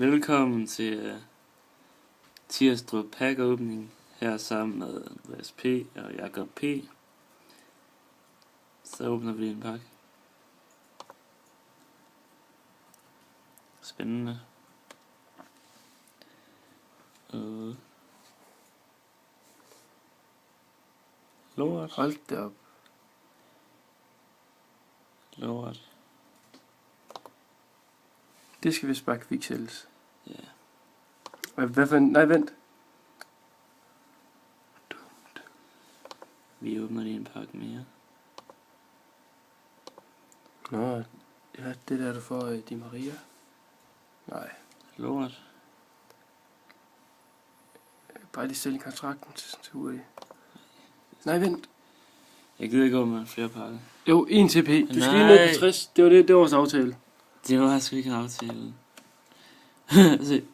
Velkommen til Tirstrup pakkeåbning her sammen med Andreas P. og Jakob P. Så åbner vi en pakke. Spændende. Lort. Hold da op. Lort. Det skal vist bare kviksælges. Ja. Hvad for en? Nej, vent. Vi åbner lige en pakke mere. Nå, ja, det der du får Di Maria. Nej, Lort. bare lige sælge kontrakten til Uri. Nej, vent. Jeg gider ikke åbne flere pakker. Jo, 1 TP. Du skal lige Nej. ned på 60. Det var vores aftale. Det var sgu ikke en aftale. Se,